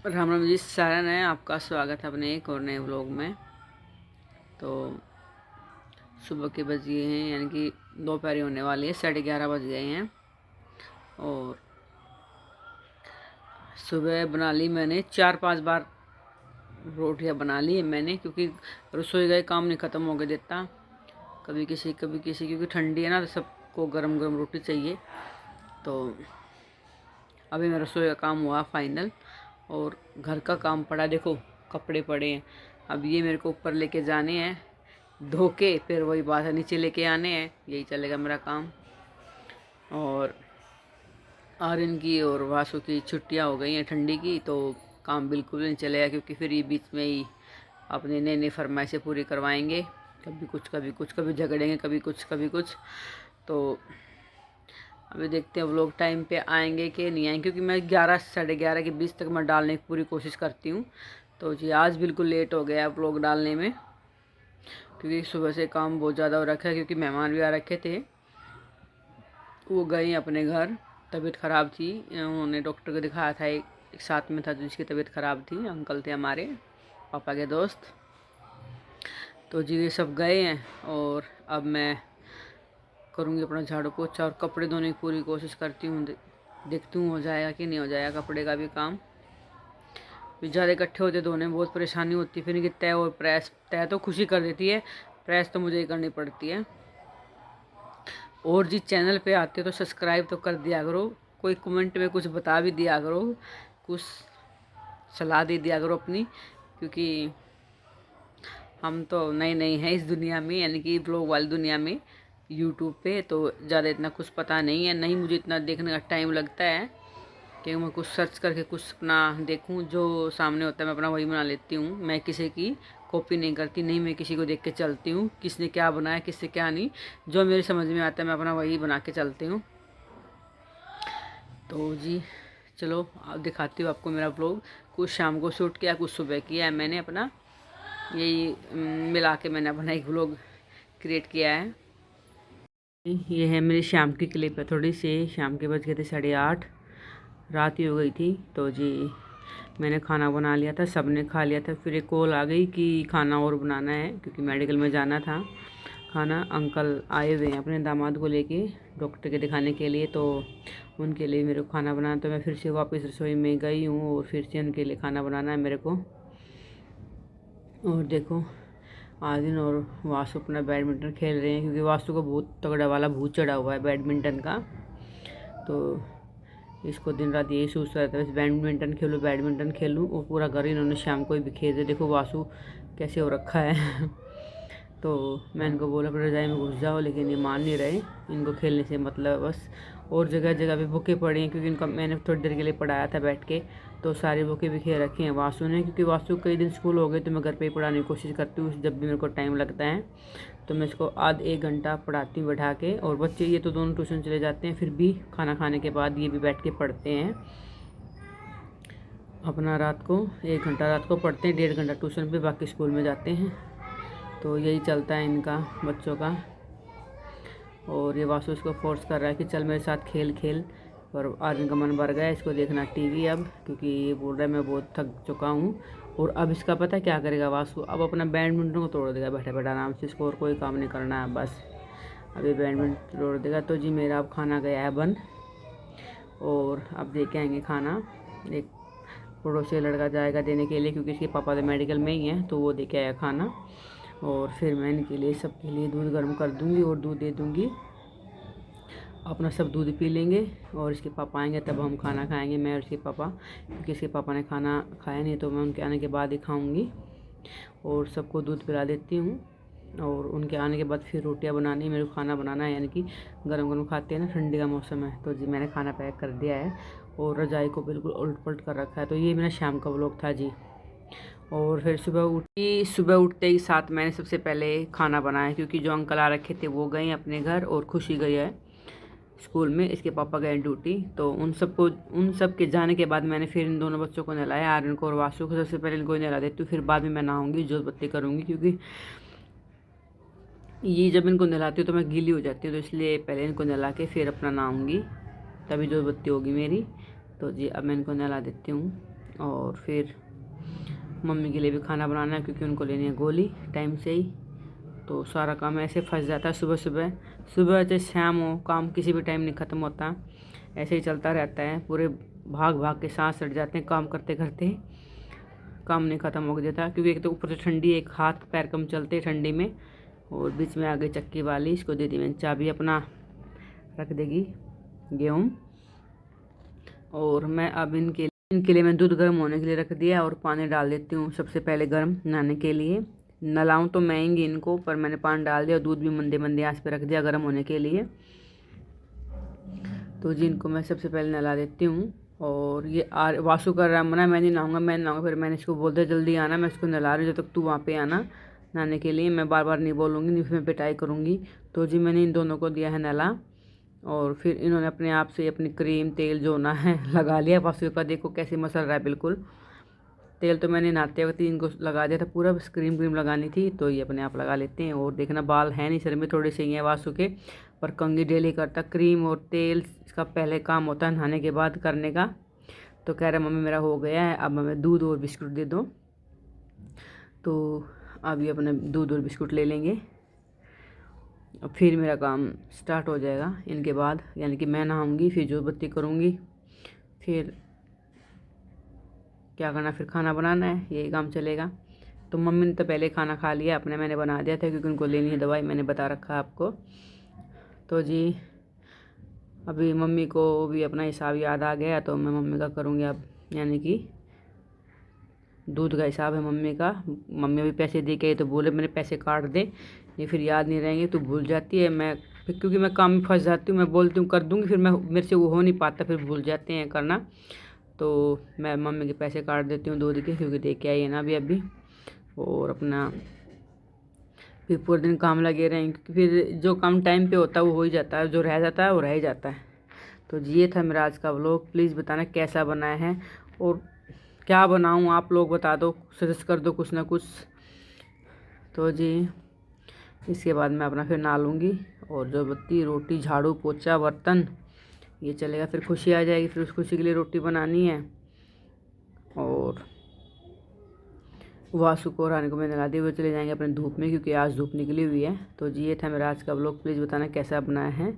राम राम जी सारा है। आपका स्वागत है अपने एक और नए व्लॉग में। तो सुबह के बज गए हैं, यानी कि दोपहर होने वाली है, 11:30 बज गए हैं। और सुबह बना ली मैंने 4-5 बार रोटियां बना ली है मैंने, क्योंकि रसोई का काम नहीं ख़त्म होके देता। कभी किसी क्योंकि ठंडी है ना, तो सबको गरम गरम रोटी चाहिए। तो अभी मेरा रसोई का काम हुआ फाइनल, और घर का काम पड़ा। देखो कपड़े पड़े हैं, अब ये मेरे को ऊपर लेके जाने हैं धो के, फिर वही बात है नीचे लेके आने हैं। यही चलेगा मेरा काम। और आर्यन की और वासु की छुट्टियां हो गई हैं ठंडी की, तो काम बिल्कुल नहीं चलेगा, क्योंकि फिर ये बीच में ही अपने नई नई फरमाइशें पूरी करवाएंगे। कभी कुछ कभी कुछ, कभी झगड़ेंगे, कभी कुछ कभी कुछ। तो अभी देखते हैं वो लोग टाइम पे आएंगे कि नहीं आएंगे, क्योंकि मैं 11 11:30 के बीच तक मैं डालने की पूरी कोशिश करती हूँ। तो जी आज बिल्कुल लेट हो गया व्लॉग डालने में, क्योंकि सुबह से काम बहुत ज़्यादा हो रखा है, क्योंकि मेहमान भी आ रखे थे। वो गए अपने घर, तबीयत ख़राब थी, उन्होंने डॉक्टर को दिखाया था। एक साथ में था जिसकी तबीयत ख़राब थी, अंकल थे हमारे पापा के दोस्त। तो जी ये सब गए हैं, और अब मैं करूँगी अपना झाड़ू पोछा और कपड़े धोने की पूरी कोशिश करती हूँ। देखती हूँ हो जाएगा कि नहीं हो जाएगा कपड़े का भी काम। फिर ज़्यादा इकट्ठे होते धोने में बहुत परेशानी होती है, फिर इनकी तय और प्रेस। तय तो खुशी कर देती है, प्रेस तो मुझे ही करनी पड़ती है। और जी चैनल पे आते हो तो सब्सक्राइब तो कर दिया करो, कोई कमेंट में कुछ बता भी दिया करो, कुछ सलाह दे दिया करो अपनी, क्योंकि हम तो नए नए हैं इस दुनिया में, यानी कि ब्लॉग वाली दुनिया में, यूट्यूब पे। तो ज़्यादा इतना कुछ पता नहीं है, नहीं मुझे इतना देखने का टाइम लगता है कि मैं कुछ सर्च करके कुछ अपना देखूं। जो सामने होता है मैं अपना वही बना लेती हूँ। मैं किसी की कॉपी नहीं करती, नहीं मैं किसी को देख के चलती हूँ, किसने क्या बनाया किससे क्या नहीं। जो मेरी समझ में आता है मैं अपना वही बना के चलती हूँ। तो जी चलो आप दिखाती हूँ आपको मेरा ब्लॉग। कुछ शाम को शूट किया, कुछ सुबह किया है मैंने अपना, यही मिला के मैंने अपना एक ब्लॉग क्रिएट किया है। ये है मेरी शाम की क्लिप है, थोड़ी सी। शाम के बज गए थे 8:30, रात ही हो गई थी। तो जी मैंने खाना बना लिया था, सब ने खा लिया था। फिर एक कॉल आ गई कि खाना और बनाना है, क्योंकि मेडिकल में जाना था। खाना अंकल आए हुए हैं अपने दामाद को लेके डॉक्टर के दिखाने के लिए, तो उनके लिए मेरे को खाना बनाना। तो मैं फिर से वापस रसोई में गई हूँ, और फिर से उनके लिए खाना बनाना है मेरे को। और देखो आदिन और वासु अपना बैडमिंटन खेल रहे हैं, क्योंकि वासु को बहुत तगड़ा वाला भूत चढ़ा हुआ है बैडमिंटन का। तो इसको दिन रात यही सोचता रहता है बस बैडमिंटन खेलूँ। और पूरा घर इन्होंने शाम को ही बिखेर दिया। देखो वासु कैसे हो रखा है। तो मैं इनको बोला फिर रजाई में घुस जाओ, लेकिन ये मान नहीं रहे। इनको खेलने से मतलब बस। और जगह जगह पे बुकें पड़ी हैं, क्योंकि इनका मैंने थोड़ी देर के लिए पढ़ाया था बैठ के, तो सारी बुकें बिखेर रखी हैं वासु ने। क्योंकि वासु कई दिन स्कूल हो गए, तो मैं घर पे ही पढ़ाने की कोशिश करती हूँ जब भी मेरे को टाइम लगता है। तो मैं इसको आध 1 घंटा पढ़ाती हूँ बैठा के। और बच्चे ये तो दोनों ट्यूशन चले जाते हैं, फिर भी खाना खाने के बाद ये भी बैठ के पढ़ते हैं अपना। रात को 1 घंटा रात को पढ़ते हैं, 1.5 घंटा ट्यूशन पे, बाकी स्कूल में जाते हैं। तो यही चलता है इनका बच्चों का। और ये वासु इसको फोर्स कर रहा है कि चल मेरे साथ खेल खेल, पर आज इनका मन भर गया इसको देखना टीवी अब, क्योंकि ये बोल रहा है मैं बहुत थक चुका हूँ। और अब इसका पता क्या करेगा वासु, अब अपना बैडमिंटन को तोड़ देगा बैठा बैठा आराम से। इसको और कोई काम नहीं करना है बस, अभी बैडमिंटन तोड़ देगा। तो जी मेरा अब खाना गया है बन, और अब दे के आएंगे खाना। एक पड़ोसी लड़का जाएगा देने के लिए, क्योंकि इसके पापा तो मेडिकल में ही हैं, तो वो दे के आया खाना। और फिर मैं इनके लिए सबके लिए दूध गर्म कर दूँगी और दूध दे दूँगी। अपना सब दूध पी लेंगे, और इसके पापा आएंगे तब हम खाना खाएंगे, मैं और इसके पापा, क्योंकि इसके पापा ने खाना खाया नहीं, तो मैं उनके आने के बाद ही खाऊंगी। और सबको दूध पिला देती हूँ, और उनके आने के बाद फिर रोटियां बनानी, मेरे को खाना बनाना है, यानी कि गरम गरम खाते हैं ना, ठंडी का मौसम है। तो जी मैंने खाना पैक कर दिया है, और रजाई को बिल्कुल उलट पलट कर रखा है। तो ये मेरा शाम का व्लॉग था जी। और फिर सुबह उठते ही साथ मैंने सबसे पहले खाना बनाया, क्योंकि जो अंकल आ रखे थे वो गए अपने घर, और खुशी गई है स्कूल में, इसके पापा गए ड्यूटी। तो उन सब के जाने के बाद मैंने फिर इन दोनों बच्चों को नहलाया, आर्यन को और वासु को। सबसे पहले इनको नहला देती हूँ, फिर बाद में मैं नहाऊंगी, जोत बत्ती करूँगी, क्योंकि ये जब इनको नहलाती हूँ तो मैं गीली हो जाती हूँ, तो इसलिए पहले इनको नहला के फिर अपना नहाऊंगी, तभी जोत बत्ती होगी मेरी। तो जी अब मैं इनको नहला देती हूँ, और फिर मम्मी के लिए भी खाना बनाना है क्योंकि उनको लेनी है गोली टाइम से ही। तो सारा काम ऐसे फंस जाता है सुबह सुबह, सुबह से शाम हो, काम किसी भी टाइम नहीं ख़त्म होता, ऐसे ही चलता रहता है। पूरे भाग भाग के सांस सट जाते हैं काम करते करते, काम नहीं ख़त्म हो जाता क्योंकि एक तो ऊपर से ठंडी, एक हाथ पैर कम चलते ठंडी में। और बीच में आ गई चक्की वाली, इसको दे दी मैंने चाबी, अपना रख देगी गेहूँ। और मैं अब इनके लिए मैं दूध गर्म होने के लिए रख दिया और पानी डाल देती हूँ सबसे पहले गर्म नहाने के लिए। नलाऊँ तो मैं ही इनको, पर मैंने पानी डाल दिया और दूध भी मंदे मंदे आंच पे रख दिया गर्म होने के लिए। तो जी इनको मैं सबसे पहले नला देती हूँ। और ये वासु कर रहा है मना, मैं नहीं नहाऊंगा। फिर मैंने इसको बोलते जल्दी आना, मैं इसको नला रही हूँ, जब तक तू वहाँ पे आना नहाने के लिए। मैं बार बार नहीं बोलूँगी, नहीं फिर मैं पिटाई करूँगी। तो जी मैंने इन दोनों को दिया है नला और फिर इन्होंने अपने आप से अपनी क्रीम तेल जो ना है लगा लिया। वासु का देखो कैसे मसल रहा है बिल्कुल। तेल तो मैंने नहाते वक्त ही इनको लगा दिया था पूरा, बस क्रीम लगानी थी, तो ये अपने आप लगा लेते हैं। और देखना बाल है नहीं सर में, थोड़े से ही हैं वासु के, पर कंघी डेली करता। क्रीम और तेल इसका पहले काम होता है नहाने के बाद करने का। तो कह रहा मम्मी मेरा हो गया है, अब हमें दूध और बिस्कुट दे दो। तो अब ये अपने दूध और बिस्कुट ले लेंगे, अब फिर मेरा काम स्टार्ट हो जाएगा इनके बाद। यानी कि मैं नहाऊंगी, फिर जो बत्ती करूँगी, फिर क्या करना, फिर खाना बनाना है, यही काम चलेगा। तो मम्मी ने तो पहले खाना खा लिया अपने, मैंने बना दिया था क्योंकि उनको लेनी है दवाई, मैंने बता रखा है आपको। तो जी अभी मम्मी को भी अपना हिसाब याद आ गया, तो मैं मम्मी का करूँगी अब, यानी कि दूध का हिसाब है मम्मी का। मम्मी अभी पैसे दे के, तो बोले मैंने पैसे काट दे, ये फिर याद नहीं रहेंगे, तो भूल जाती है। मैं फिर क्योंकि मैं काम में फंस जाती हूँ, मैं बोलती हूँ कर दूँगी, फिर मैं मेरे से वो हो नहीं पाता, फिर भूल जाते हैं करना। तो मैं मम्मी के पैसे काट देती हूँ दूध के, क्योंकि दे के आई है ना अभी। और अपना फिर पूरे दिन काम लगे रहेंगे, क्योंकि फिर जो काम टाइम पे होता है वो हो ही जाता है, जो रह जाता है वो रह ही जाता है। तो ये था मेरा आज का व्लॉग। प्लीज़ बताना कैसा बनाया है और क्या बनाऊँ, आप लोग बता दो, सजेस्ट कर दो कुछ ना कुछ। तो जी इसके बाद मैं अपना फिर नहा लूँगी, और जो बत्ती रोटी झाड़ू पोछा बर्तन ये चलेगा, फिर खुशी आ जाएगी, फिर उस खुशी के लिए रोटी बनानी है। और वासु को रानी को मैं नला दी, वो चले जाएंगे अपने धूप में, क्योंकि आज धूप निकली हुई है। तो जी ये था मेरा आज का व्लॉग। प्लीज़ बताना कैसा बनाया है।